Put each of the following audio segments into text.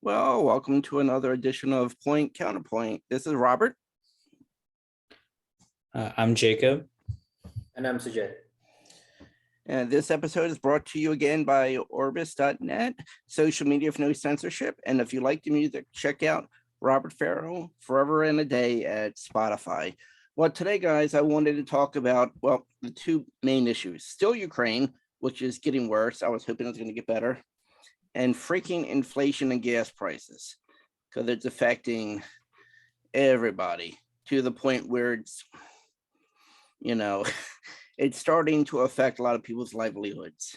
Well, welcome to another edition of Point Counterpoint. This is Robert. I'm Jacob. And I'm Sujay. And this episode is brought to you again by Orbis.net, social media with no censorship. And if you like the music, check out Robert Farrell, Forever and a Day at Spotify. Well, today, guys, I wanted to talk about, the two main issues. Still Ukraine, which is getting worse. I was hoping it was going to get better. And freaking inflation and gas prices, because it's affecting everybody to the point where it's, it's starting to affect a lot of people's livelihoods.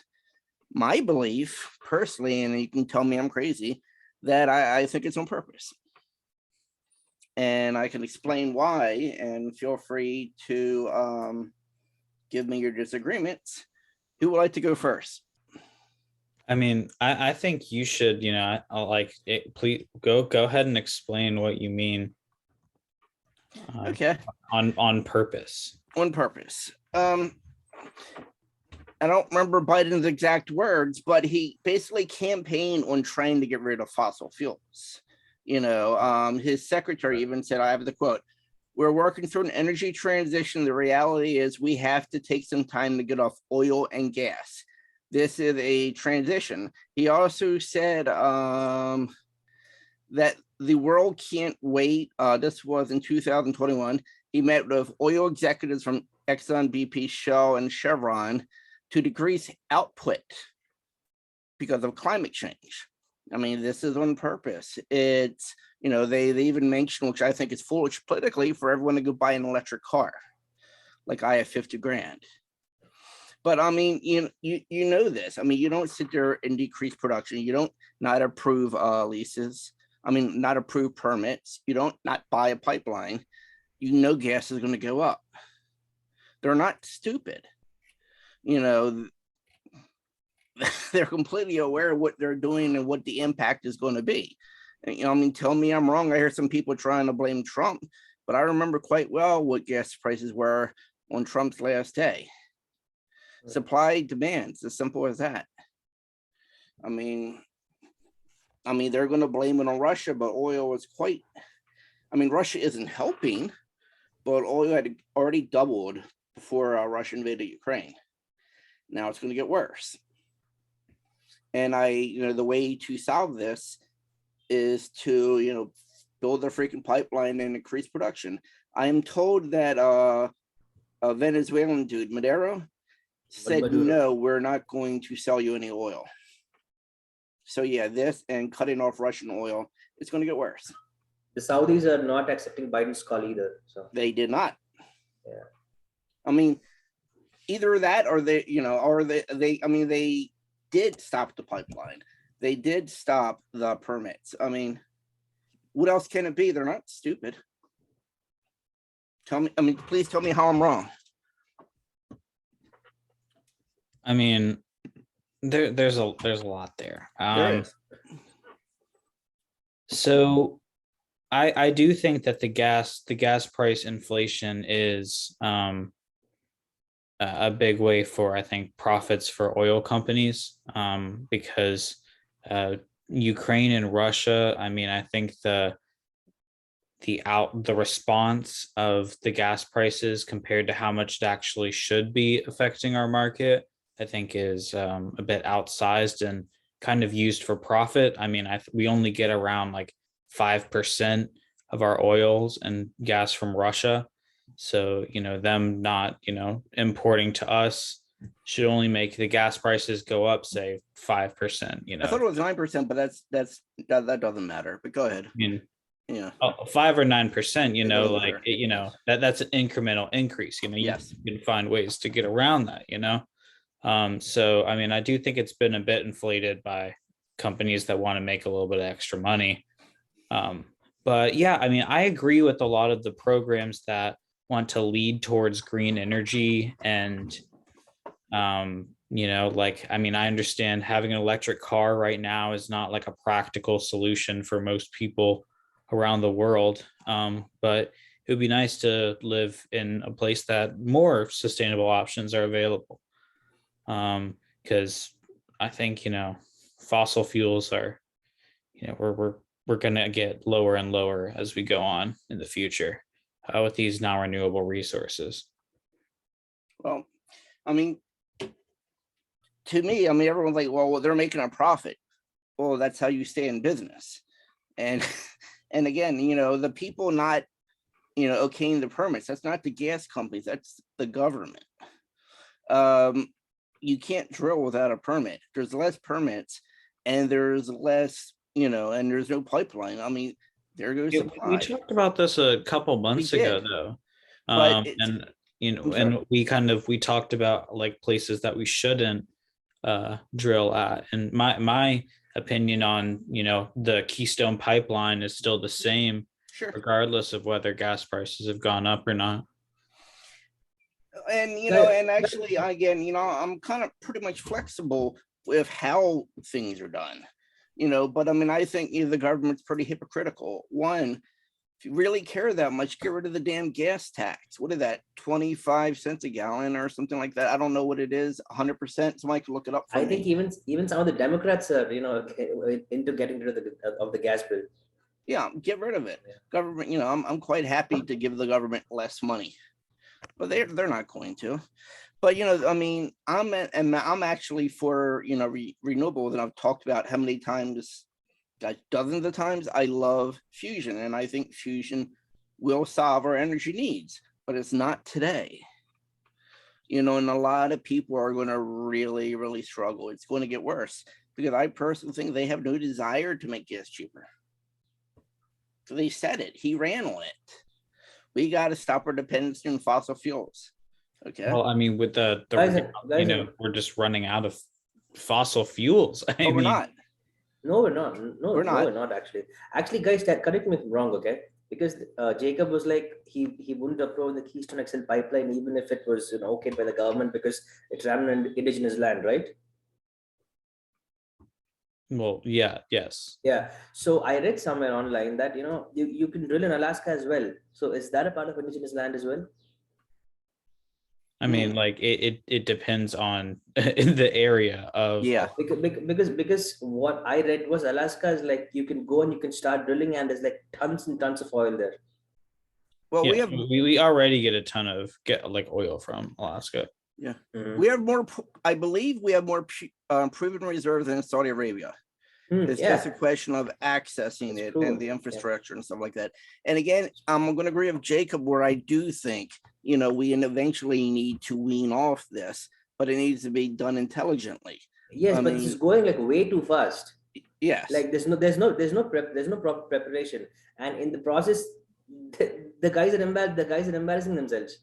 My belief, personally, and you can tell me I'm crazy, that I think it's on purpose. And I can explain why, and feel free to give me your disagreements. Who would like to go first? I mean, I think you should, I'll like it. Please go ahead and explain what you mean. Okay. On purpose. On purpose. I don't remember Biden's exact words, but he basically campaigned on trying to get rid of fossil fuels. His secretary even said, I have the quote, "We're working through an energy transition. The reality is we have to take some time to get off oil and gas. This is a transition." He also said that the world can't wait. This was in 2021. He met with oil executives from Exxon, BP, Shell, and Chevron to decrease output because of climate change. I mean, this is on purpose. It's, they even mentioned, which I think is foolish politically, for everyone to go buy an electric car. Like I have 50 grand. But I mean, you know this. I mean, you don't sit there and decrease production. You don't not approve leases. I mean, not approve permits. You don't not buy a pipeline. You know gas is going to go up. They're not stupid. They're completely aware of what they're doing and what the impact is going to be. And, tell me I'm wrong. I hear some people trying to blame Trump, but I remember quite well what gas prices were on Trump's last day. Supply demand, it's as simple as that. I mean, they're going to blame it on Russia, but oil was Russia isn't helping, but oil had already doubled before Russia invaded Ukraine. Now it's going to get worse. And the way to solve this is to, build a freaking pipeline and increase production. I am told that a Venezuelan dude, Madero, said, no, we're not going to sell you any oil. So yeah, this and cutting off Russian oil, it's going to get worse. The Saudis are not accepting Biden's call either. So they did not. Yeah. I mean, either that or they did stop the pipeline. They did stop the permits. I mean, what else can it be? They're not stupid. Please tell me how I'm wrong. I mean, there's a lot there. There is. So I do think that the gas price inflation is a big way for, I think, profits for oil companies, because Ukraine and Russia, I think the response of the gas prices compared to how much it actually should be affecting our market, I think is a bit outsized and kind of used for profit. We only get around like 5% of our oils and gas from Russia. So, them not, importing to us should only make the gas prices go up, say 5%, I thought it was 9%, but that doesn't matter, but go ahead. Yeah. 5 or 9%, that's an incremental increase, yes. You can find ways to get around that, So, I do think it's been a bit inflated by companies that want to make a little bit of extra money. But yeah, I agree with a lot of the programs that want to lead towards green energy and, I understand having an electric car right now is not like a practical solution for most people around the world. But it would be nice to live in a place that more sustainable options are available. Because I think, fossil fuels are, we're gonna get lower and lower as we go on in the future with these non-renewable resources. Well, I mean, to me, I mean, everyone's like, well, they're making a profit. Well, that's how you stay in business. And and again, the people not, okaying the permits, that's not the gas companies, that's the government. You can't drill without a permit. There's less permits and there's less, and there's no pipeline. I mean, there goes We supply. talked about this a couple months ago, though. But And and we talked about like places that we shouldn't drill at. And my opinion on the Keystone Pipeline is still the same, sure, regardless of whether gas prices have gone up or not. And and actually, again, I'm kind of pretty much flexible with how things are done, but I mean, I think the government's pretty hypocritical. One, if you really care that much, get rid of the damn gas tax. What is that, 25 cents a gallon or something like that? I don't know what it is, 100%. Somebody can look it up for I me. think even some of the Democrats are, into getting rid of the gas bill. Yeah, get rid of it. Yeah. Government, I'm quite happy to give the government less money, but they're not going to. But I mean, I'm actually for renewables, and I've talked about how many times, dozens of times, I love fusion, and I think fusion will solve our energy needs, but it's not today. And a lot of people are going to really, really struggle. It's going to get worse because I personally think they have no desire to make gas cheaper. So they said it. He ran on it. We got to stop our dependency on fossil fuels. Okay. Well, I mean, with the we're just running out of fossil fuels. I But we're mean, not. No, we're not. No, We're not. we're not actually. Actually, guys, correct me if I'm wrong, okay? Because Jacob was like he wouldn't approve the Keystone XL pipeline even if it was okayed by the government because it ran on indigenous land, right? well, yeah, yes. Yeah. So I read somewhere online that you can drill in Alaska as well. So is that a part of indigenous land as well? I mean, like it depends on the area of. Yeah. Because what I read was Alaska is like you can go and you can start drilling and there's like tons and tons of oil there. Well, Yeah, we already get a ton of oil from Alaska. Yeah. Mhm. We have more. I believe we have more proven reserves than Saudi Arabia. It's Yeah. just a question of accessing It's it proven, and the yeah. infrastructure and stuff like that. And again, I'm going to agree with Jacob where I do think, we eventually need to wean off this, but it needs to be done intelligently. Yes, I but mean, this is going like way too fast. Yes. Like there's no proper preparation, and in the process, the guys are embarrassing themselves.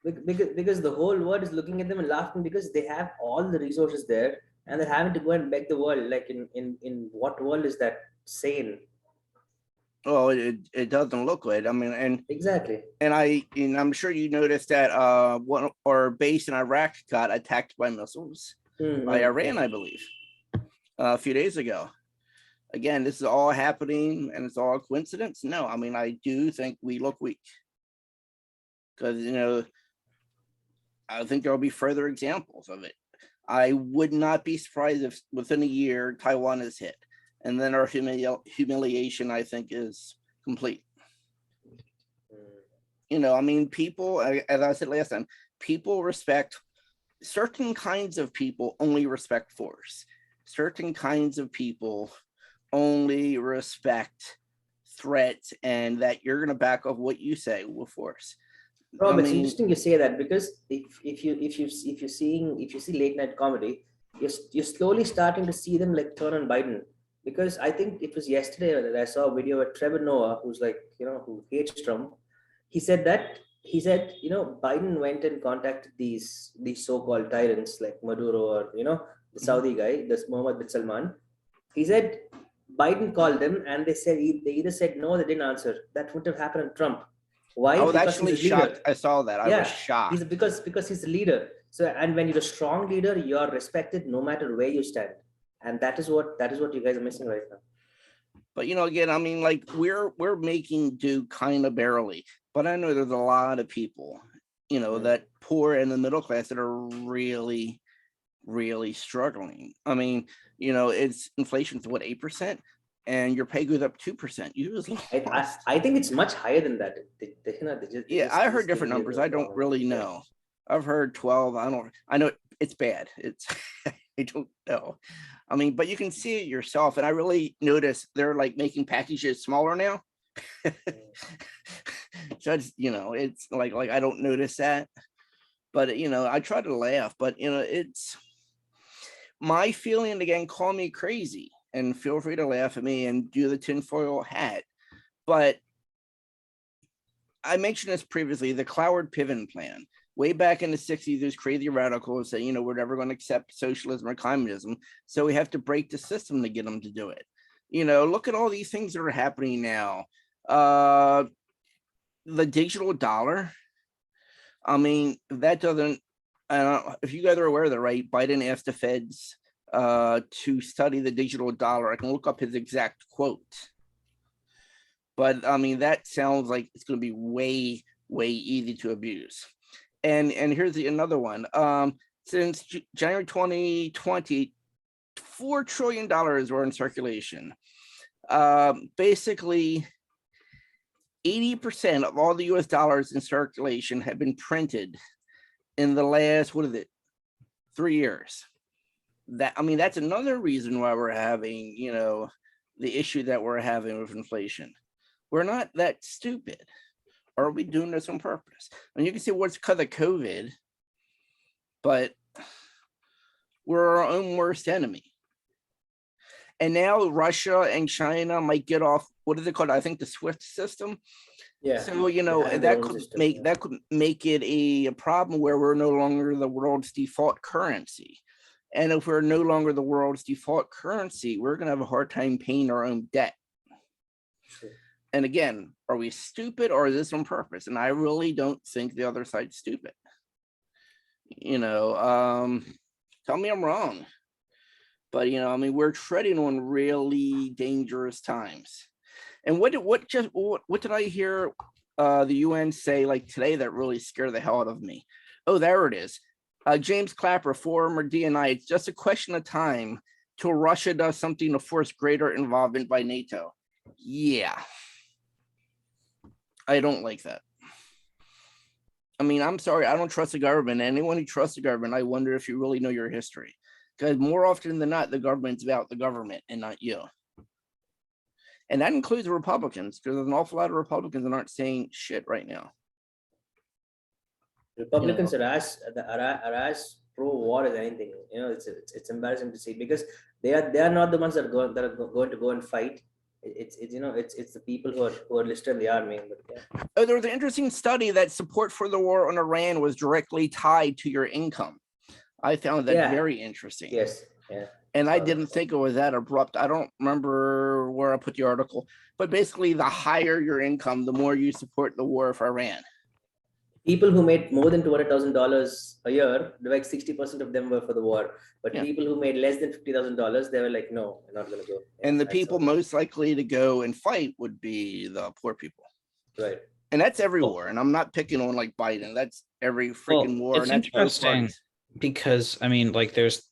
Because the whole world is looking at them and laughing because they have all the resources there and they're having to go and beg the world. Like in what world is that sane? Well, it doesn't look good. I mean, Exactly. and I'm sure you noticed that one our base in Iraq got attacked by missiles by Iran, I believe, a few days ago. Again, this is all happening and it's all a coincidence. No, I mean, I do think we look weak because I think there'll be further examples of it. I would not be surprised if within a year Taiwan is hit, and then our humiliation, I think, is complete. I mean, people, as I said last time, people respect certain kinds of people only respect force. Certain kinds of people only respect threats and that you're going to back off what you say with force. Rob, it's interesting you say that because if you see late night comedy, you're slowly starting to see them like turn on Biden. Because I think it was yesterday that I saw a video where Trevor Noah, who's like who hates Trump, he said Biden went and contacted these so-called tyrants like Maduro or the Saudi guy, this Mohammed bin Salman. He said Biden called them and they either said no, they didn't answer. That wouldn't have happened to Trump. Why? I was because actually shocked. I saw that. I was shocked. He's because he's a leader. So, and when you're a strong leader, you're respected no matter where you stand. And that is what you guys are missing right now. But again, I mean, like we're making do kind of barely. But I know there's a lot of people, that poor and the middle class that are really really struggling. I mean, it's inflation's what, 8%, and your pay goes up 2%. You just lost. I think it's much higher than that. Yeah, I heard different numbers. I don't really know. I've heard 12. I know it's bad. It's I don't know. I mean, but you can see it yourself. And I really notice they're like making packages smaller now. So it's like I don't notice that. But I try to laugh, but it's my feeling. Again, call me crazy and feel free to laugh at me and do the tinfoil hat. But I mentioned this previously, the Cloward Piven plan. Way back in the 60s, there's crazy radicals say, we're never going to accept socialism or communism. So we have to break the system to get them to do it. Look at all these things that are happening now. The digital dollar. I mean, that doesn't, if you guys are aware of that, right? Biden asked the feds to study the digital dollar. I can look up his exact quote. But I mean, that sounds like it's going to be way, way easy to abuse. And here's another one. Since January 2020, $4 trillion were in circulation. Basically, 80% of all the US dollars in circulation have been printed in the last, 3 years. That's another reason why we're having, the issue that we're having with inflation. We're not that stupid. Or are we doing this on purpose? And you can say, what's because of COVID, but we're our own worst enemy. And now Russia and China might get off, what is it called? I think the SWIFT system. Yeah. So, that could make it a problem where we're no longer the world's default currency. And if we're no longer the world's default currency, we're going to have a hard time paying our own debt. Sure. And again, are we stupid or is this on purpose? And I really don't think the other side's stupid. Tell me I'm wrong. But we're treading on really dangerous times. And what did I hear the UN say like today that really scared the hell out of me? Oh, there it is. James Clapper, former DNI. It's just a question of time till Russia does something to force greater involvement by NATO. Yeah. I don't like that. I mean, I'm sorry, I don't trust the government. Anyone who trusts the government, I wonder if you really know your history. Because more often than not, the government's about the government and not you. And that includes the Republicans, because there's an awful lot of Republicans that aren't saying shit right now. Republicans are as pro-war as anything. It's embarrassing to see, because they are not the ones that are going to go and fight. It's the people who are listed in the army. But, yeah. Oh, there was an interesting study that support for the war on Iran was directly tied to your income. I found that very interesting. Yes. Yeah. And I didn't think it was that abrupt. I don't remember where I put the article, but basically the higher your income, the more you support the war for Iran. People who made more than $200,000 a year, like 60% of them were for the war. But people who made less than $50,000, they were like, no, we're not going to go. And the people most likely to go and fight would be the poor people. Right. And that's every war. And I'm not picking on like Biden. That's every freaking war. It's and that's interesting because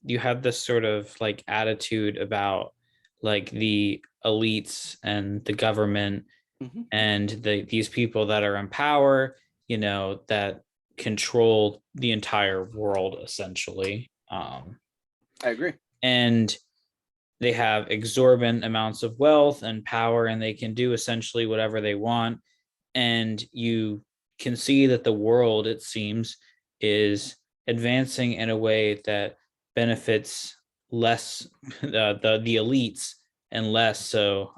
you have this sort of like attitude about like the elites and the government and these people that are in power, that control the entire world, essentially. I agree. And they have exorbitant amounts of wealth and power, and they can do essentially whatever they want. And you can see that the world, it seems, is advancing in a way that benefits less the elites and less so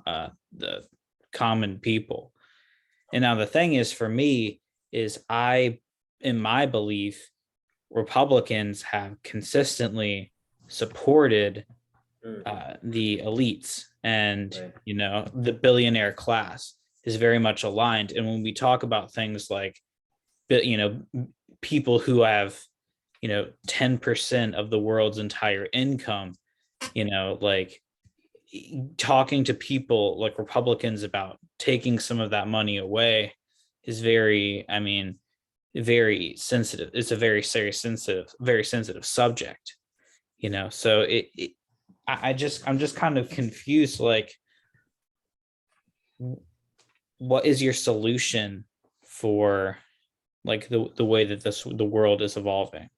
the common people. And now the thing is, for me, in my belief, Republicans have consistently supported the elites, and the billionaire class is very much aligned. And when we talk about things like people who have 10% of the world's entire income, like talking to people like Republicans about taking some of that money away is very sensitive. It's a very sensitive subject. So I'm just kind of confused, like, what is your solution for like the way that the world is evolving?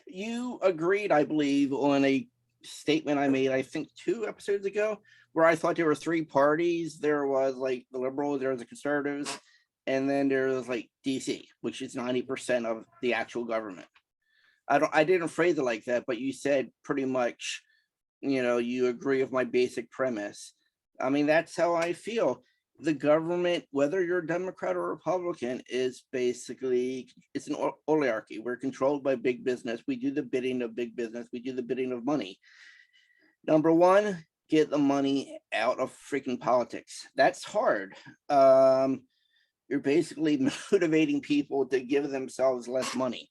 You agreed, I believe, on a statement I made, I think 2 episodes ago, where I thought there were 3 parties. There was like the liberals, there was the conservatives, and then there was like DC, which is 90% of the actual government. I didn't phrase it like that, but you said pretty much, you agree with my basic premise. I mean, that's how I feel. The government, whether you're a Democrat or Republican, is basically, it's an oligarchy. We're controlled by big business. We do the bidding of big business. We do the bidding of money. Number one, get the money out of freaking politics. That's hard. You're basically motivating people to give themselves less money.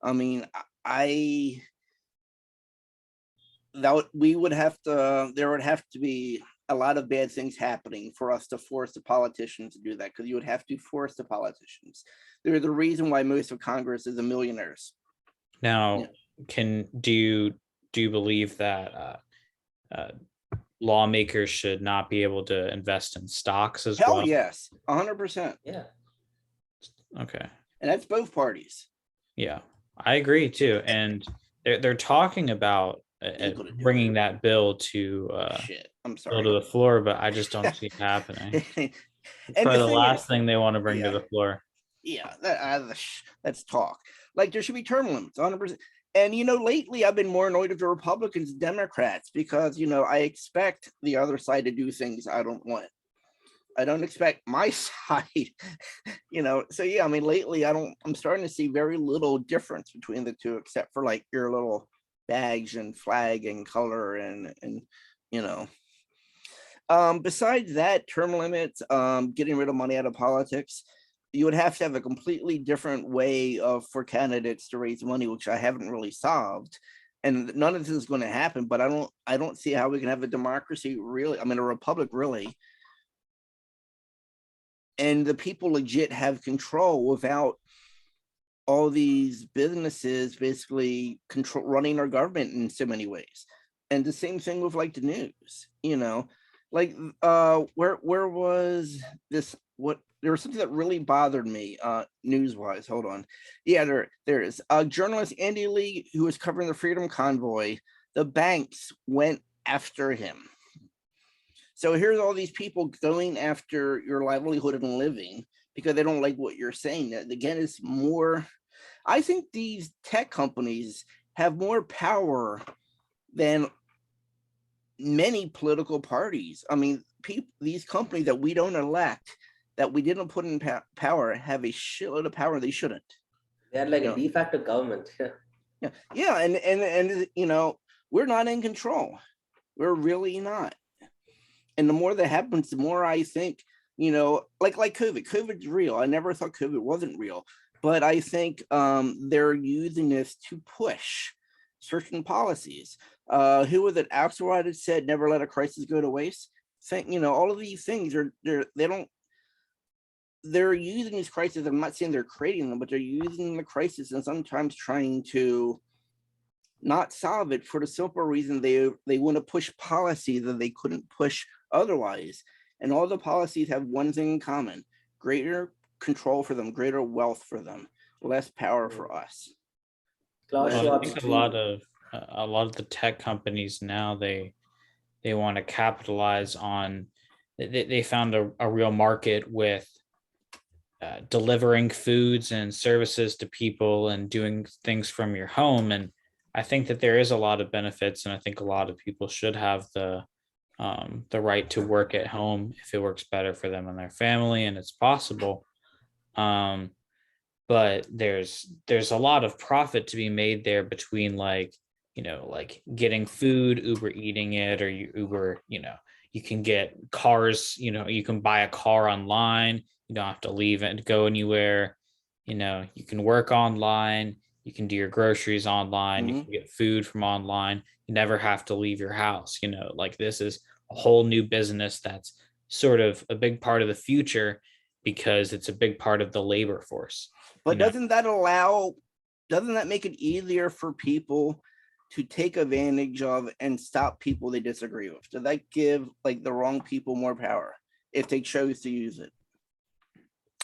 I mean, there would have to be a lot of bad things happening for us to force the politicians to do that, because you would have to force the politicians. They're the reason why most of Congress is the millionaires. Now, do you believe that lawmakers should not be able to invest in stocks as well? Hell yes, 100%. Yeah. Okay. And that's both parties. Yeah, I agree too. And they're talking about bringing that bill to I'm bill sorry. to the floor, but I just don't see it happening. It's And probably the the thing last is- thing they want to bring to Yeah. the floor. Yeah, let's talk. Like, there should be term limits, 100%. And lately I've been more annoyed with the Republicans and Democrats, because I expect the other side to do things I don't want. I don't expect my side, So yeah, I mean, lately I'm starting to see very little difference between the two, except for like your little bags and flag and color and besides that, term limits, getting rid of money out of politics, you would have to have a completely different way for candidates to raise money, which I haven't really solved. And none of this is going to happen, but I don't see how we can have a democracy, really. I mean, a republic, really. And the people legit have control without all these businesses basically running our government in so many ways. And the same thing with like the news, like where was this? There was something that really bothered me news wise. Hold on. Yeah, there is journalist Andy Lee, who was covering the Freedom Convoy. The banks went after him. So here's all these people going after your livelihood and living because they don't like what you're saying. That again is more. I think these tech companies have more power than many political parties. I mean, these companies that we don't elect, that we didn't put in power, have a shitload of power they shouldn't. They're like a de facto government. Yeah, and we're not in control. We're really not. And the more that happens, the more I think, like COVID. COVID's real. I never thought COVID wasn't real, but I think they're using this to push certain policies. Who was it? Axelrod had said, "Never let a crisis go to waste." All of these things they're using these crises. I'm not saying they're creating them, but they're using the crisis and sometimes trying to not solve it for the simple reason they want to push policy that they couldn't push otherwise. And all the policies have one thing in common: greater control for them, greater wealth for them, less power for us. Well, I think a lot of the tech companies now, they want to capitalize on, they found a real market with delivering foods and services to people and doing things from your home. And I think that there is a lot of benefits, and I think a lot of people should have the right to work at home if it works better for them and their family, and it's possible. But there's a lot of profit to be made there between like getting food, Uber eating it, or Uber, you can get cars, you can buy a car online. You don't have to leave and go anywhere. You can work online. You can do your groceries online. You can get food from online. You never have to leave your house. Like, this is a whole new business that's sort of a big part of the future, because it's a big part of the labor force. But doesn't that make it easier for people to take advantage of and stop people they disagree with? Does that give like the wrong people more power if they chose to use it?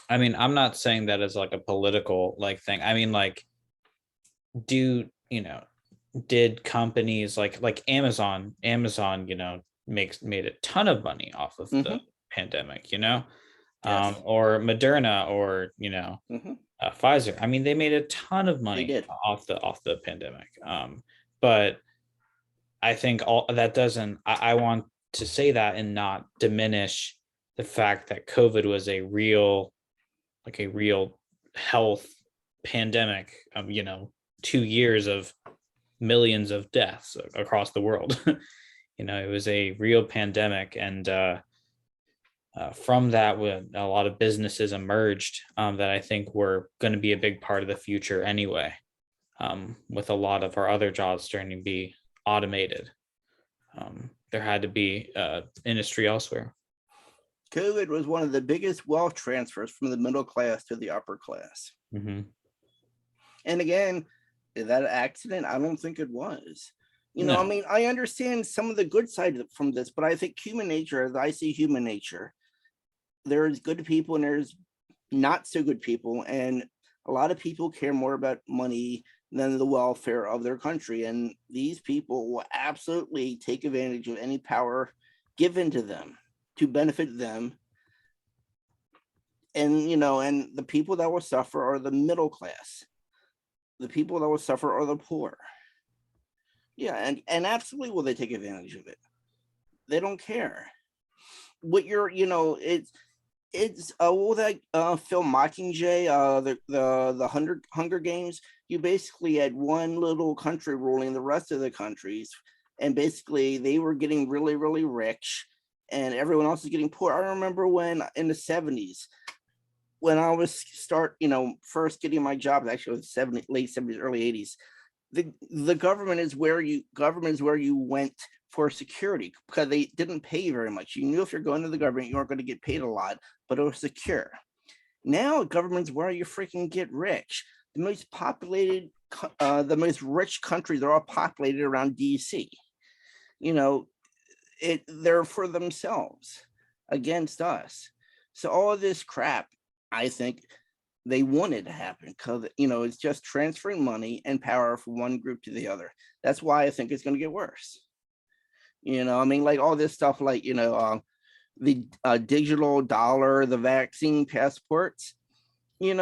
I mean, I'm not saying that as like a political like thing. I mean, like, did companies like Amazon, made a ton of money off of the pandemic, Yes. or Moderna, or Pfizer. I mean, they made a ton of They money did. off the pandemic. But I think all that doesn't. I want to say that and not diminish the fact that COVID was a real health pandemic. 2 years of millions of deaths across the world. It was a real pandemic, and from that, when a lot of businesses emerged that I think were going to be a big part of the future anyway, with a lot of our other jobs starting to be automated. There had to be industry elsewhere. COVID was one of the biggest wealth transfers from the middle class to the upper class. Mm-hmm. And again, is that an accident? I don't think it was. No. I mean, I understand some of the good side from this, but I think human nature, as I see human nature, there's good people and there's not so good people. And a lot of people care more about money than the welfare of their country. And these people will absolutely take advantage of any power given to them to benefit them. And, and the people that will suffer are the middle class. The people that will suffer are the poor. Yeah, and absolutely will they take advantage of it. They don't care. What it's what was that film Mockingjay, the Hunger Games? You basically had one little country ruling the rest of the countries, and basically they were getting really, really rich, and everyone else is getting poor. I remember when in the 70s, when I was first getting my job, actually it was late 70s, early 80s. The government is where you went for security, because they didn't pay you very much. You knew if you're going to the government, you weren't going to get paid a lot, but it was secure. Now government's where you freaking get rich. The most populated, the most rich countries are all populated around DC. They're for themselves against us. So all of this crap, I think they wanted to happen, because it's just transferring money and power from one group to the other. That's why I think it's going to get worse. I mean, like all this stuff, like the digital dollar, the vaccine passports. You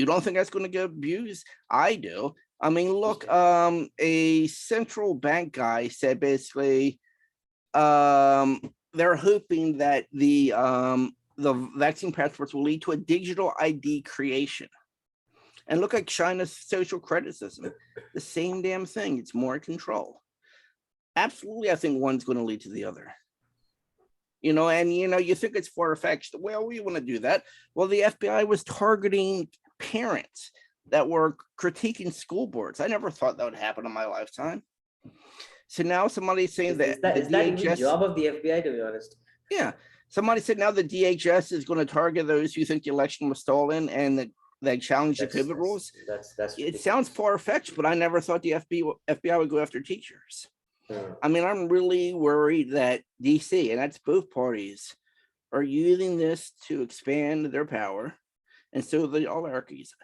don't think that's going to get abused? I do. I mean, look, a central bank guy said basically they're hoping that the vaccine passports will lead to a digital ID creation. And look at China's social credit system. The same damn thing. It's more control. Absolutely, I think one's going to lead to the other. And you think it's far-fetched. Well, we want to do that. Well, the FBI was targeting parents that were critiquing school boards. I never thought that would happen in my lifetime. So now somebody's saying is that even the job of the FBI, to be honest? Yeah. Somebody said now the DHS is going to target those who think the election was stolen and that they challenge the COVID rules. It sounds far-fetched, but I never thought the FBI would go after teachers. I mean, I'm really worried that DC, and that's both parties, are using this to expand their power, and so the oligarchies,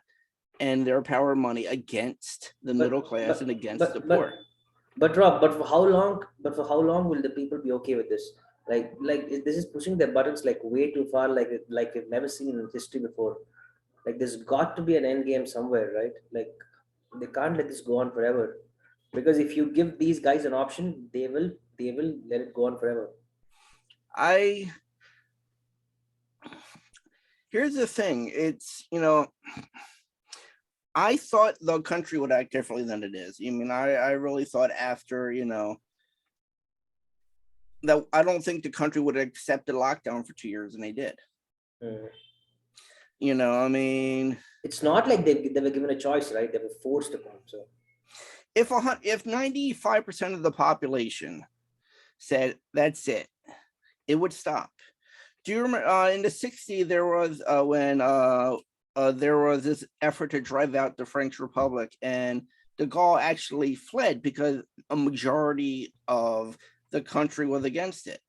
and their power money against the middle class and against the poor. But Rob, for how long will the people be okay with this? Like this is pushing their buttons like way too far, like we've never seen in history before. Like there's got to be an end game somewhere, right? Like they can't let this go on forever. Because if you give these guys an option, they will let it go on forever. Here's the thing. It's, I thought the country would act differently than it is. I mean, I really thought after, that I don't think the country would accept a lockdown for 2 years, and they did. I mean, it's not like they were given a choice, right? They were forced upon. So if 95% of the population said that's it, it would stop. Do you remember in the 60s there was when there was this effort to drive out the French Republic, and de Gaulle actually fled because a majority of the country was against it.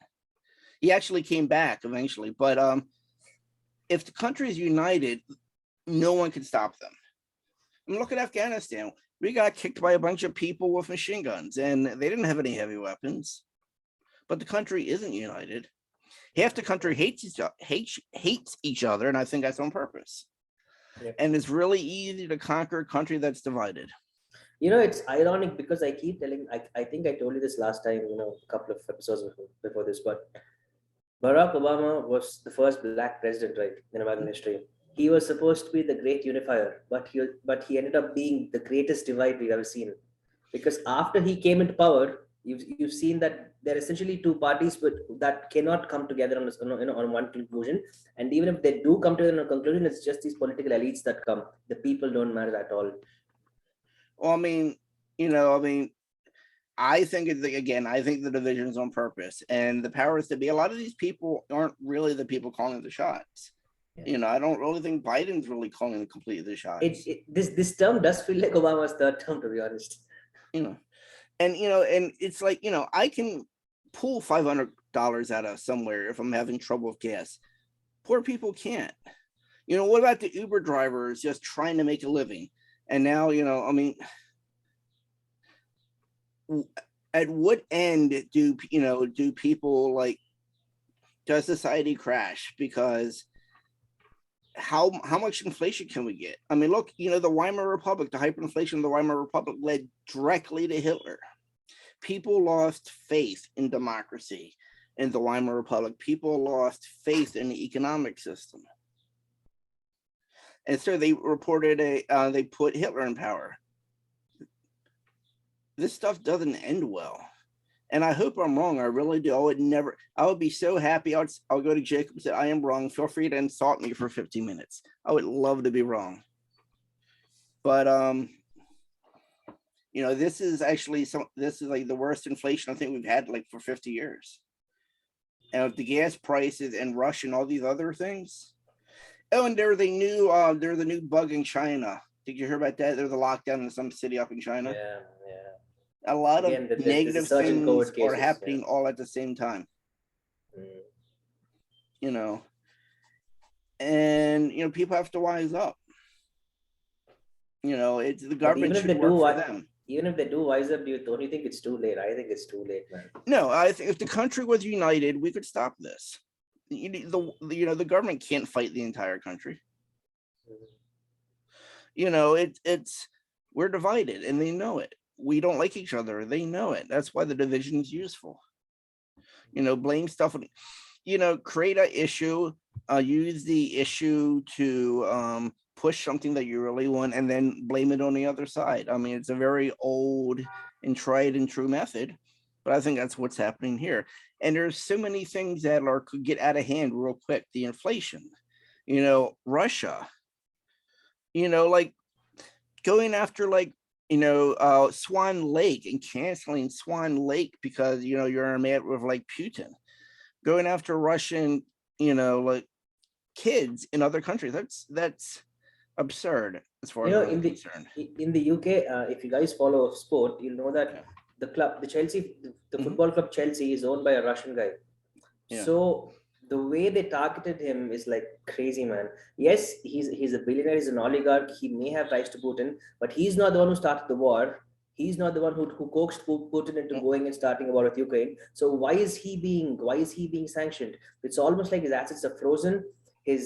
He actually came back eventually, but if the country is united, no one can stop them. I mean, look at Afghanistan. We got kicked by a bunch of people with machine guns, and they didn't have any heavy weapons. But the country isn't united. Half the country hates each other, and I think that's on purpose. Yep. And it's really easy to conquer a country that's divided. You know, it's ironic because I keep telling, I think I told you this last time, you know, a couple of episodes before this, but Barack Obama was the first black president, right, in American history. He was supposed to be the great unifier, but he ended up being the greatest divide we've ever seen. Because after he came into power, you've seen that there are essentially two parties, but that cannot come together on one conclusion. And even if they do come together on a conclusion, it's just these political elites that come. The people don't matter at all. Well, I mean, I think I think the division is on purpose, and the powers that be. A lot of these people aren't really the people calling the shots. Yeah. I don't really think Biden's really calling completely the shots. This term does feel like Obama's third term, to be honest. And it's like, I can pull $500 out of somewhere if I'm having trouble with gas. Poor people can't. What about the Uber drivers just trying to make a living? And now, at what end do people does society crash? Because how much inflation can we get? I mean, look, the Weimar Republic, the hyperinflation of the Weimar Republic led directly to Hitler. People lost faith in democracy in the Weimar Republic. People lost faith in the economic system. And so they reported they put Hitler in power. This stuff doesn't end well. And I hope I'm wrong. I really do. I would be so happy. I'll go to Jacob and say, I am wrong. Feel free to insult me for 15 minutes. I would love to be wrong. But, this is actually this is like the worst inflation I think we've had for 50 years. And with the gas prices and Russia and all these other things. Oh, and there's a new bug in China. Did you hear about that? There's a lockdown in some city up in China. Yeah. A lot of negative things are happening all at the same time. And people have to wise up. It's the government should work for them. Even if they do wise up, don't you think it's too late? I think it's too late, man. No, I think if the country was united, we could stop this. The government can't fight the entire country. We're divided, and they know it. We don't like each other. They know it. That's why the division is useful. Blame stuff. Create an issue. Use the issue to push something that you really want, and then blame it on the other side. I mean, it's a very old and tried and true method, but I think that's what's happening here. And there's so many things that could get out of hand real quick. The inflation, Russia, going after Swan Lake and canceling Swan Lake because you're mad with Putin, going after Russian kids in other countries. That's absurd as far as I'm concerned. In the UK, if you guys follow sport, you'll know that the football club Chelsea is owned by a Russian guy. Yeah. So the way they targeted him is crazy, man. Yes, he's a billionaire, he's an oligarch, he may have ties to Putin, but he's not the one who started the war. He's not the one who coaxed Putin into going and starting a war with Ukraine. So why is he being sanctioned? It's almost like his assets are frozen. The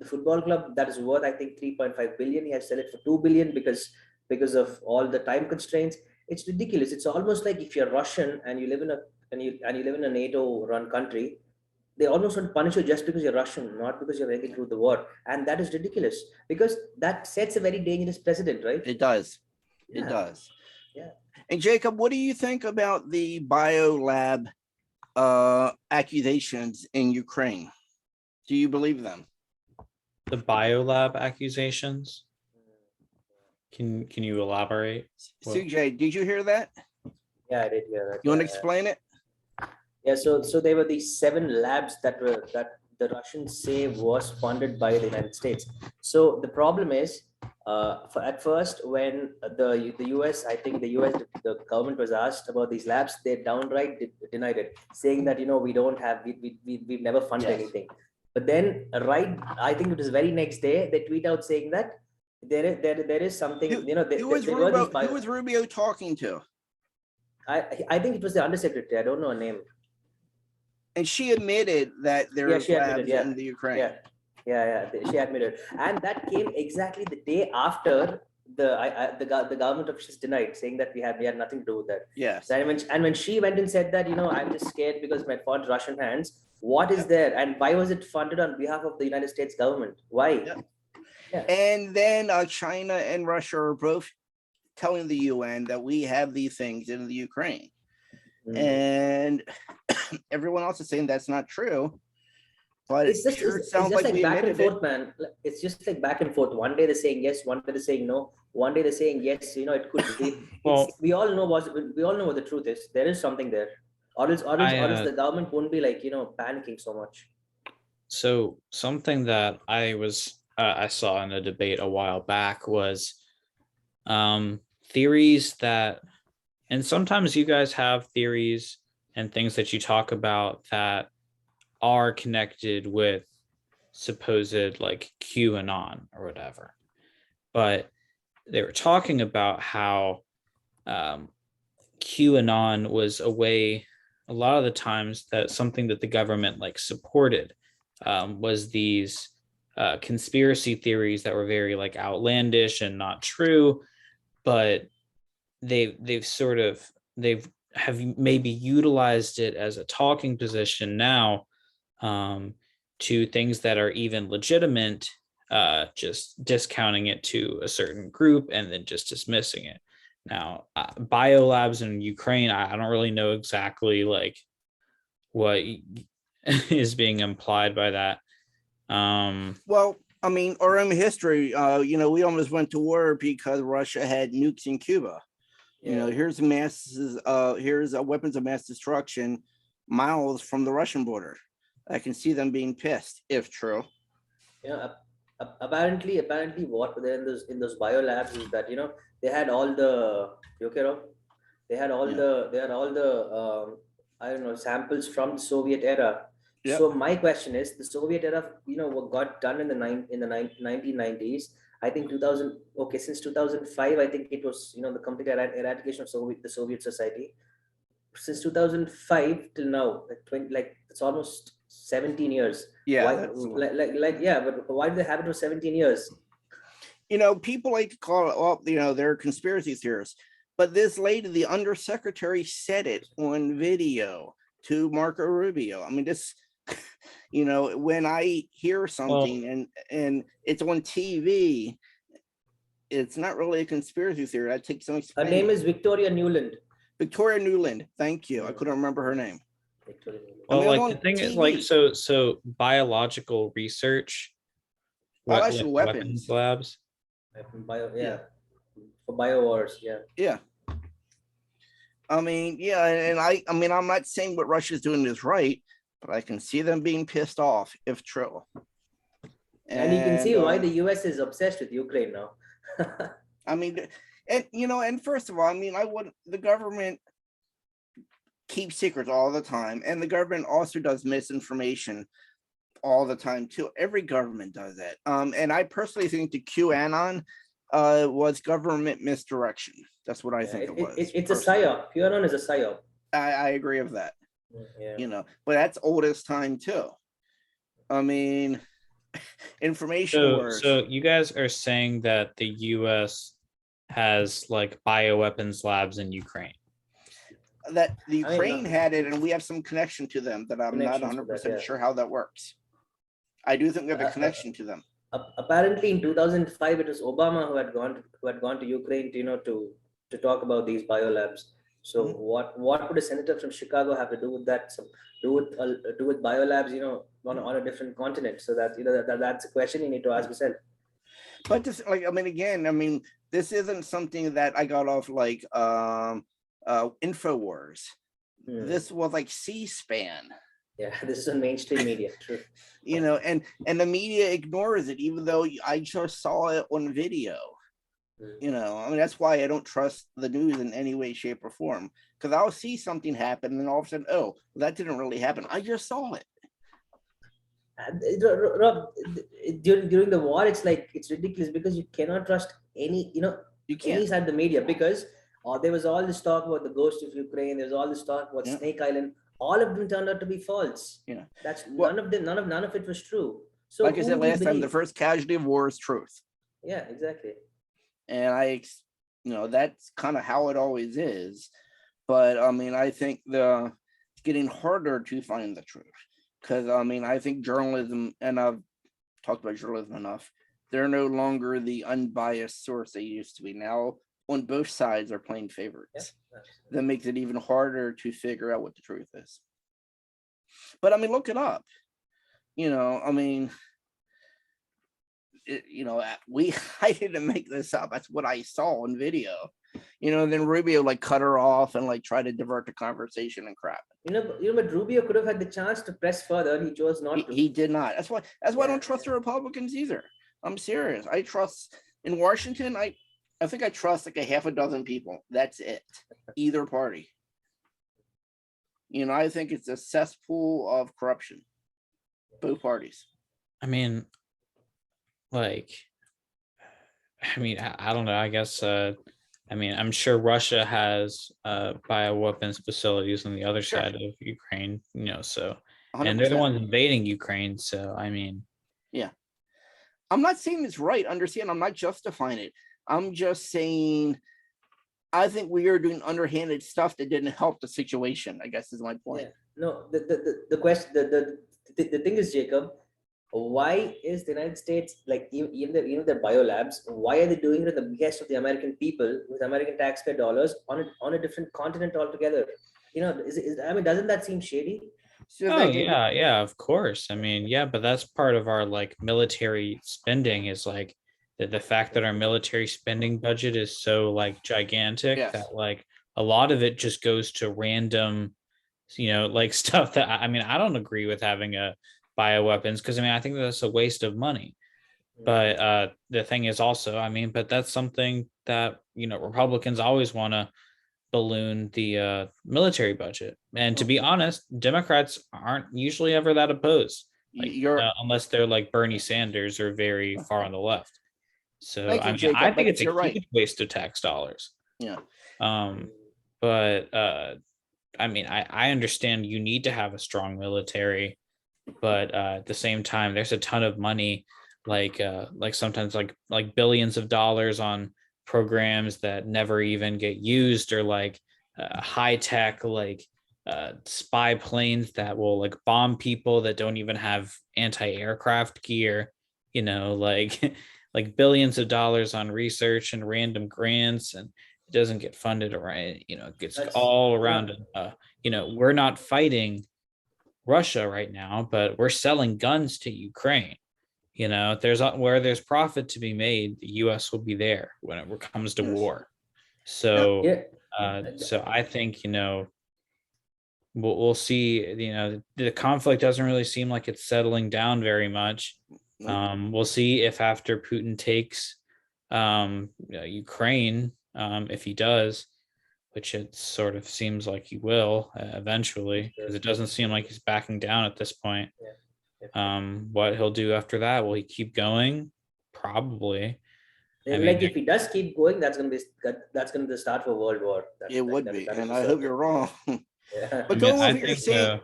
football club that is worth, I think, 3.5 billion. He has to sell it for 2 billion because of all the time constraints. It's ridiculous. It's almost like if you're Russian and you live in a NATO-run country, they almost want to punish you just because you're Russian, not because you're making through the war. And that is ridiculous because that sets a very dangerous precedent, right? It does. Yeah. It does. Yeah. And Jacob, what do you think about the biolab accusations in Ukraine? Do you believe them? The biolab accusations? Can you elaborate? CJ, did you hear that? Yeah, I did hear that. You want to explain it? Yeah, so there were these 7 labs that the Russians say was funded by the United States. So the problem is At first, when the US, I think the government was asked about these labs, they downright denied it, saying that we don't have, we've never funded Yes. anything. But then, right, I think it was very next day they tweet out saying that there is something. Who was Rubio talking to? I think it was the undersecretary. I don't know her name. And she admitted that there Yeah, was she labs admitted, yeah. in the Ukraine. Yeah. She admitted, and that came exactly the day after the government officials denied, saying that we had nothing to do with that. Yes. And when she went and said that, I'm just scared because my phone's Russian hands. What is there, and why was it funded on behalf of the United States government? Why? Yeah. And then China and Russia are both telling the UN that we have these things in the Ukraine, and everyone else is saying that's not true. But it's just like back and forth, man. It's just like back and forth. One day they're saying yes, one day they're saying no. One day they're saying yes. It could be. Well, we all know what the truth is. There is something there, or else the government won't be like panicking so much. So something that I saw in a debate a while back was theories that, and sometimes you guys have theories and things that you talk about that are connected with supposed like QAnon or whatever, but they were talking about how QAnon was a way, a lot of the times, that something that the government like supported was these conspiracy theories that were very like outlandish and not true, but they've have maybe utilized it as a talking position now to things that are even legitimate, just discounting it to a certain group and then just dismissing it. Now, biolabs in Ukraine, I don't really know exactly like what is being implied by that. Well, I mean, or in history, we almost went to war because Russia had nukes in Cuba. Here's weapons of mass destruction miles from the Russian border. I can see them being pissed, if true. Apparently what were there in those biolabs is that they had all the I don't know, samples from the Soviet era. Yep. So my question is, the Soviet era, what got done in the 1990s. I think 2000. Okay, since 2005, I think it was the complete eradication of the Soviet society. Since 2005 till now, it's almost 17 years. Yeah. But why do they have it for 17 years? People like to call it, they're conspiracy theorists. But this lady, the undersecretary, said it on video to Marco Rubio. I mean, this, when I hear something and it's on TV, it's not really a conspiracy theory. I take some explaining. Her name is Victoria Nuland. Victoria Nuland. Thank you. I couldn't remember her name. Well, the thing is, so biological research, weapons labs, for biowars, yeah. I mean, and I'm not saying what Russia's doing is right, but I can see them being pissed off if true. And you can see why the US is obsessed with Ukraine now. I mean, and first of all, I mean, the government keeps secrets all the time, and the government also does misinformation all the time too. Every government does that. And I personally think the QAnon was government misdirection. That's what I think it was. It's a psyop. QAnon is a psyop. I agree with that. But that's oldest time too. I mean, information wars. So you guys are saying that the US has like bioweapons labs in Ukraine? That the Ukraine had it, and we have some connection to them that I'm not 100% sure how that works. I do think we have a connection to them. Apparently, in 2005, it was Obama who had gone to Ukraine to talk about these biolabs. So what would a senator from Chicago have to do with that? Do with biolabs, on a different continent? So that that's a question you need to ask yourself. But this, this isn't something that I got off like InfoWars. This was like C-SPAN. Yeah, this is on mainstream media. True. And the media ignores it, even though I just saw it on video. You know, I mean, that's why I don't trust the news in any way, shape, or form. Because I'll see something happen, and then all of a sudden, oh, that didn't really happen. I just saw it. Rob, during the war, it's ridiculous because you cannot trust any You any can't. side of the media because there was all this talk about the ghost of Ukraine. There was all this talk about Yeah. Snake Island. All of them turned out to be false. Yeah. That's Well, none of it was true. So like I who said would you last time, the believe? first casualty of war is truth. Yeah, exactly. And that's kind of how it always is. But I mean, I think it's getting harder to find the truth because I mean, I think journalism, and I've talked about journalism enough, they're no longer the unbiased source they used to be. Now, on both sides are playing favorites. Yeah, That makes it even harder to figure out what the truth is. But I mean, look it up. I mean, I didn't make this up. That's what I saw on video. Then Rubio like cut her off and like try to divert the conversation and crap. But Rubio could have had the chance to press further. He chose not to. He did not. That's why I don't trust the Republicans either. I'm serious. I trust in Washington. I think I trust like a half a dozen people. That's it. Either party. I think it's a cesspool of corruption. Both parties. I mean, I don't know. I guess I'm sure Russia has bioweapons facilities on the other side of Ukraine, so 100%. And they're the ones invading Ukraine. So yeah. I'm not saying it's right. Understand, I'm not justifying it. I'm just saying I think we are doing underhanded stuff that didn't help the situation, I guess is my point. Yeah. No, the question, the thing is, Jacob, why is the United States, like even the biolabs, why are they doing it at the behest of the American people with American taxpayer dollars on a different continent altogether? Doesn't that seem shady? So yeah, of course. But that's part of our like military spending is like the fact that our military spending budget is so like gigantic that like a lot of it just goes to random, like stuff that I don't agree with having a bioweapons because I think that's a waste of money. But the thing is also, but that's something that Republicans always want to balloon the military budget. And to be honest, Democrats aren't usually ever that opposed, unless they're like Bernie Sanders or very far on the left. So I think it's a huge waste of tax dollars. Yeah. But I understand you need to have a strong military, but at the same time, there's a ton of money, like sometimes like billions of dollars on programs that never even get used, or like high tech spy planes that will like bomb people that don't even have anti-aircraft gear, like billions of dollars on research and random grants, and it doesn't get funded right. It gets all around. We're not fighting Russia right now, but we're selling guns to Ukraine. There's where there's profit to be made, the U.S. will be there when it comes to war. So, so I think we'll see. The conflict doesn't really seem like it's settling down very much. We'll see if after Putin takes Ukraine, if he does, which it sort of seems like he will eventually, because it doesn't seem like he's backing down at this point. What he'll do after that, will he keep going? Probably. If he does keep going, that's gonna be the start for World War. It would be, and I hope you're wrong. Yeah. But going over your saying,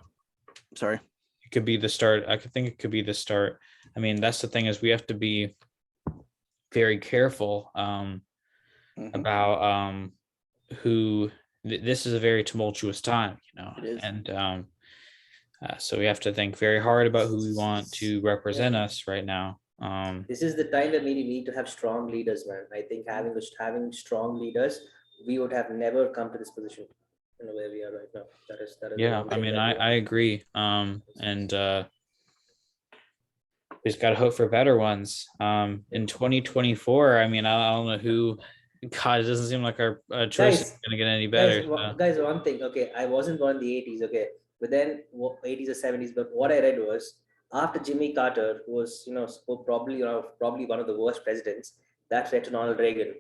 sorry, it could be the start. I could think it could be the start. That's the thing, is we have to be very careful about who. This is a very tumultuous time, It is. And so we have to think very hard about who we want to represent us right now. This is the time that we need to have strong leaders, man. I think having strong leaders, we would have never come to this position in the way we are right now. That is. Yeah, I agree. And we just got to hope for better ones. In 2024, I don't know who. God, it doesn't seem like our choice is going to get any better. Guys, one thing. Okay, I wasn't born in the 80s. Okay, but then 80s or 70s. But what I read was after Jimmy Carter, who was probably one of the worst presidents, that led to Ronald Reagan.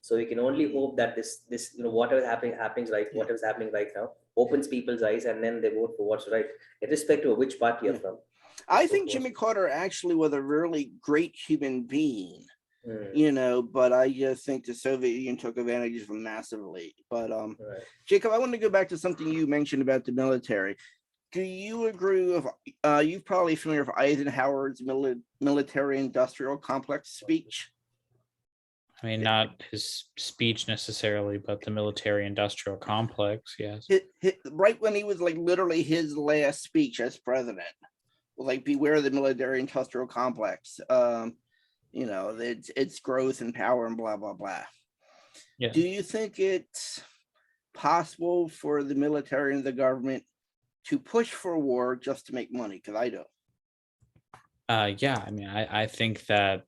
So we can only hope that this whatever whatever's happening right now opens people's eyes, and then they vote for what's right, irrespective of which party you're from. I think Jimmy Carter actually was a really great human being, but I just think the Soviet Union took advantage of him massively. But Right. Jacob, I want to go back to something you mentioned about the military. Do you agree with, you're probably familiar with Eisenhower's military industrial complex speech? I mean, not his speech necessarily, but the military industrial complex. Yes. Right when he was like literally his last speech as president, like beware the military industrial complex. Its growth and power and blah blah blah. Yeah. Do you think it's possible for the military and the government to push for war just to make money? Because I don't. Yeah. I mean, I think that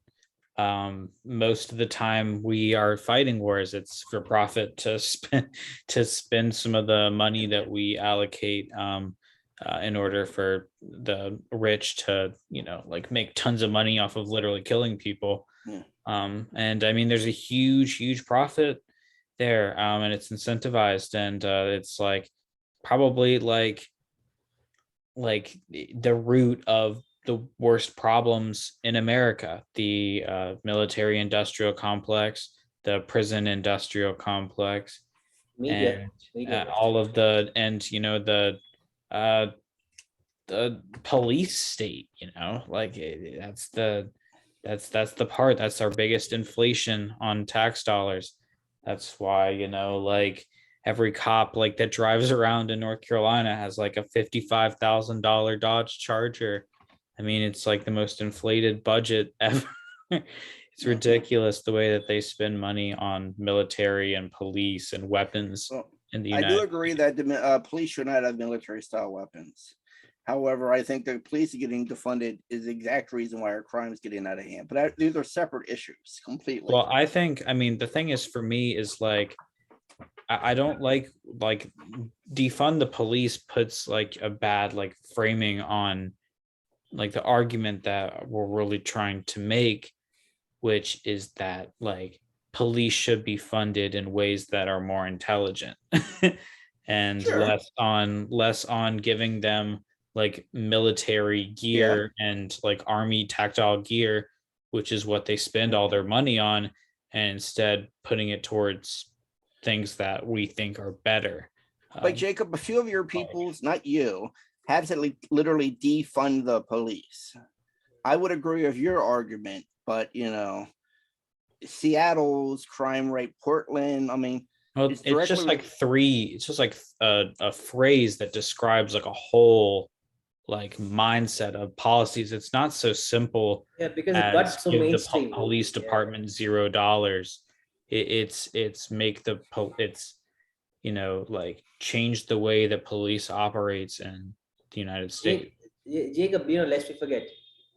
most of the time we are fighting wars, it's for profit to spend some of the money that we allocate in order for the rich to make tons of money off of literally killing people. And I mean, there's a huge profit there, and it's incentivized, and it's like probably like the root of the worst problems in America: the military industrial complex, the prison industrial complex, Media. all of the, and the police state. That's the part that's our biggest inflation on tax dollars. That's why every cop that drives around in North Carolina has like a $55,000 Dodge Charger. I mean, it's like the most inflated budget ever. It's ridiculous the way that they spend money on military and police and weapons in the United States. I do agree that the police should not have military-style weapons. However, I think the police getting defunded is the exact reason why our crime is getting out of hand. But these are separate issues completely. Well, I think, the thing is, for me, is I don't like defund the police puts a bad framing on the argument that we're really trying to make, which is that police should be funded in ways that are more intelligent and less on giving them military gear and army tactile gear, which is what they spend all their money on, and instead putting it towards things that we think are better. Jacob, a few of your peoples, not you, have to literally defund the police. I would agree with your argument, but Seattle's crime rate, Portland, I mean, it's just a phrase that describes a whole mindset of policies. It's not so simple. Yeah, because it got so mainstream. The police department $0. It's make the change the way that police operates in the United States. Jacob, lest we forget,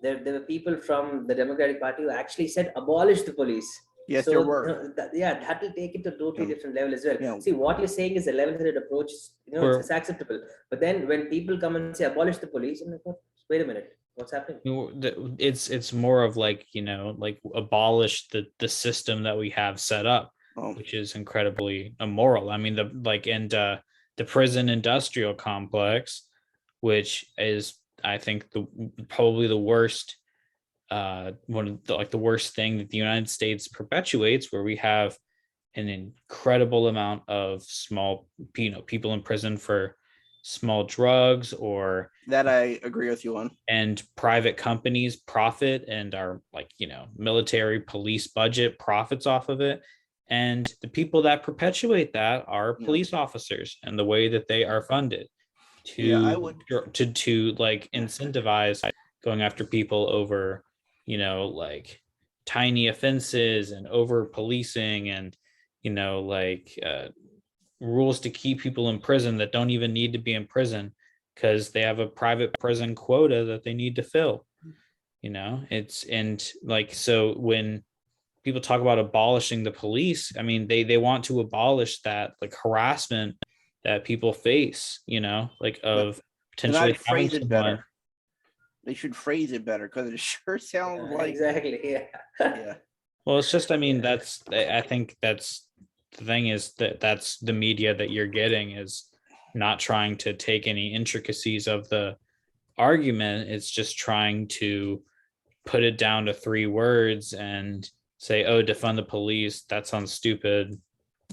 there were people from the Democratic Party who actually said abolish the police. Yes, there were. That will take it to a totally different level as well. Yeah. See, what you're saying is a level-headed approach. It's acceptable. But then when people come and say abolish the police, I'm like, wait a minute, what's happening? It's more of abolish the system that we have set up, which is incredibly immoral. I mean, the prison industrial complex, which is, I think, probably the worst, one of the worst thing that the United States perpetuates, where we have an incredible amount of small, people in prison for small drugs, or that I agree with you on, and private companies profit, and our military police budget profits off of it. And the people that perpetuate that are police officers, and the way that they are funded to incentivize going after people over tiny offenses, and over policing, and rules to keep people in prison that don't even need to be in prison because they have a private prison quota that they need to fill. So when people talk about abolishing the police, I mean, they want to abolish that harassment that people face, of potentially phrase it better. They should phrase it better, because it sure sounds like exactly. Yeah. Well, it's just, I mean, I think that's the thing is that's the media that you're getting is not trying to take any intricacies of the argument. It's just trying to put it down to 3 words and say, oh, defund the police. That sounds stupid.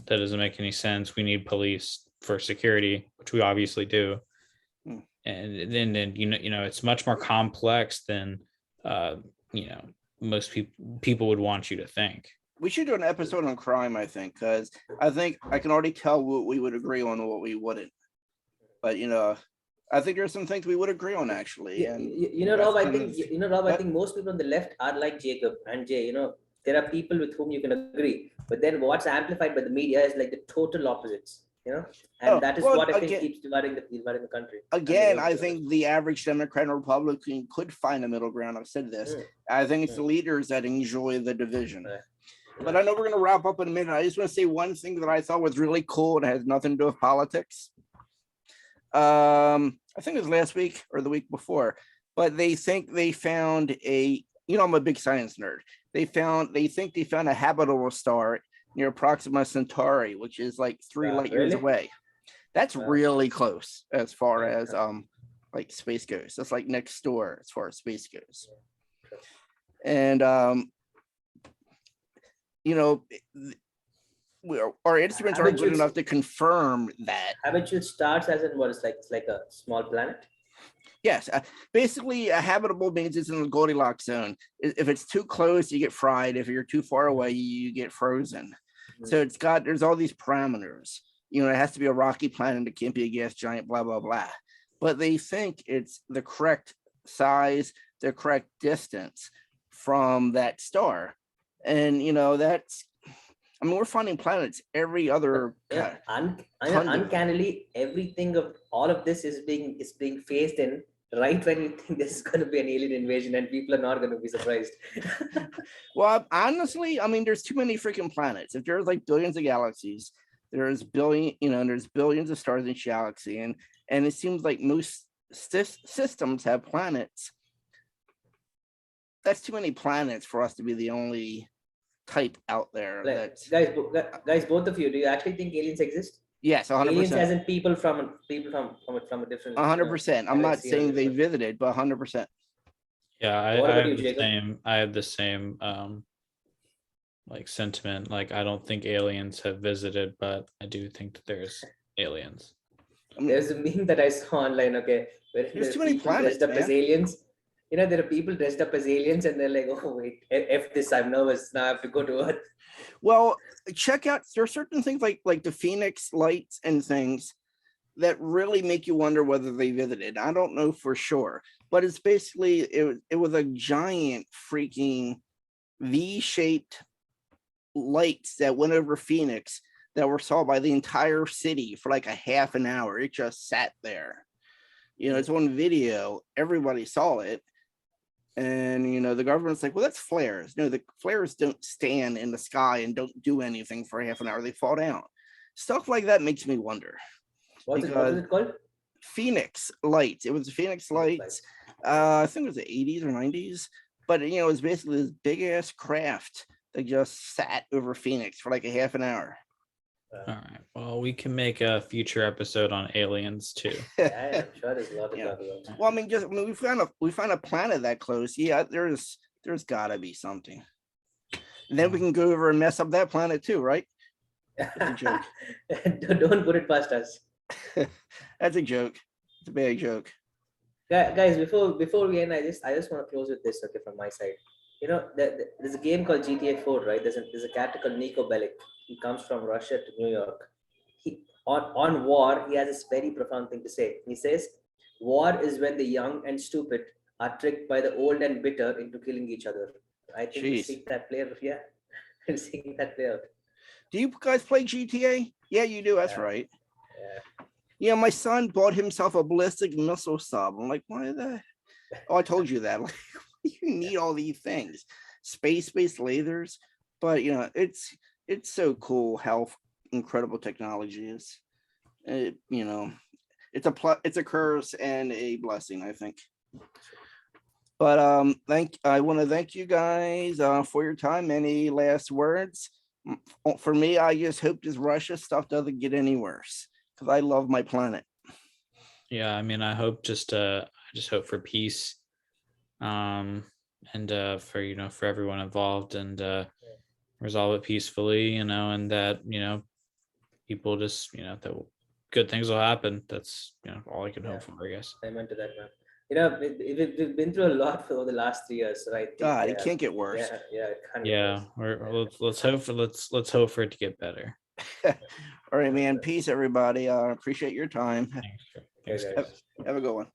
That doesn't make any sense. We need police for security, which we obviously do. And then it's much more complex than most people would want you to think. We should do an episode on crime, I think, because I think I can already tell what we would agree on and what we wouldn't. But I think there's some things we would agree on actually. Yeah, And Rob, I think most people on the left are like Jacob and Jay. There are people with whom you can agree, but then what's amplified by the media is like the total opposites. And that is what I think keeps dividing the country. Again, I think the average Democrat and Republican could find a middle ground. I've said this. I think it's the leaders that enjoy the division. But I know we're going to wrap up in a minute. I just want to say one thing that I thought was really cool and has nothing to do with politics. I think it was last week or the week before, but they think they found I'm a big science nerd. They think they found a habitable star near Proxima Centauri, which is like 3 light years away. That's really close as far as like space goes. That's like next door as far as space goes. And our instruments aren't good enough to confirm that. Habitable stars as in what is like, it's like a small planet? Yes, basically a habitable means it's in the Goldilocks zone. If it's too close, you get fried. If you're too far away, you get frozen. So there's all these parameters. It has to be a rocky planet. It can't be a gas giant, blah, blah, blah. But they think it's the correct size, the correct distance from that star. And, we're finding planets every other. Uncannily, everything of all of this is being phased in right when you think this is going to be an alien invasion, and people are not going to be surprised. Well, honestly, there's too many freaking planets. If there's like billions of galaxies, there's billions of stars in each galaxy, and it seems like most systems have planets. That's too many planets for us to be the only type out there. Guys, both of you, do you actually think aliens exist? Yes, 100%. Aliens as in people from a different. 100%. I'm not saying they visited, but 100%. Yeah, I have the same like sentiment. Like, I don't think aliens have visited, but I do think that there's aliens. There's a meme that I saw online. Okay, where there's too many planets dressed up as aliens. There are people dressed up as aliens, and they're like, "Oh wait, F this! I'm nervous. Now I have to go to Earth." Well, check out. There are certain things like the Phoenix lights and things that really make you wonder whether they visited. I don't know for sure, but it's basically it was a giant freaking V-shaped lights that went over Phoenix that were saw by the entire city for like a half an hour. It just sat there. It's on video. Everybody saw it. And, the government's like, well, that's flares. No, the flares don't stand in the sky and don't do anything for half an hour. They fall down. Stuff like that makes me wonder. What is it called? Phoenix lights. It was Phoenix lights. I think it was the 80s or 90s. But, it was basically this big ass craft that just sat over Phoenix for like a half an hour. All right. Well, we can make a future episode on aliens too. Yeah, I'm sure there's a lot to talk about. Well, we find a planet that close. Yeah, there's gotta be something. And then we can go over and mess up that planet too, right? That's a joke. Don't put it past us. That's a joke. It's a bad joke. Guys, before we end, I just want to close with this, okay, from my side. There's a game called GTA 4, right? There's a character called Nico Bellic. He comes from Russia to New York. On war, he has this very profound thing to say. He says, war is when the young and stupid are tricked by the old and bitter into killing each other. I think we're seeing that play out. Yeah, we're seeing that play out. Do you guys play GTA? Yeah, you do. That's right. Yeah. My son bought himself a ballistic missile sub. I'm like, why the? Oh, I told you that. Like, you need all these things, space-based lasers. But it's so cool how incredible technology is. It's a curse and a blessing, I think. But I want to thank you guys for your time. Any last words? For me, I just hope this Russia stuff doesn't get any worse, because I love my planet. Yeah, I mean, I just hope for peace, and for for everyone involved, and resolve it peacefully, and that people just that good things will happen. That's all I can hope for, I guess. Amen to that, man. We've been through a lot for the last 3 years, so I think, God, it can't get worse. it can't get Yeah, let's hope for it to get better. All right, man. Peace, everybody. Appreciate your time. Thanks, worse. guys. Have a good one.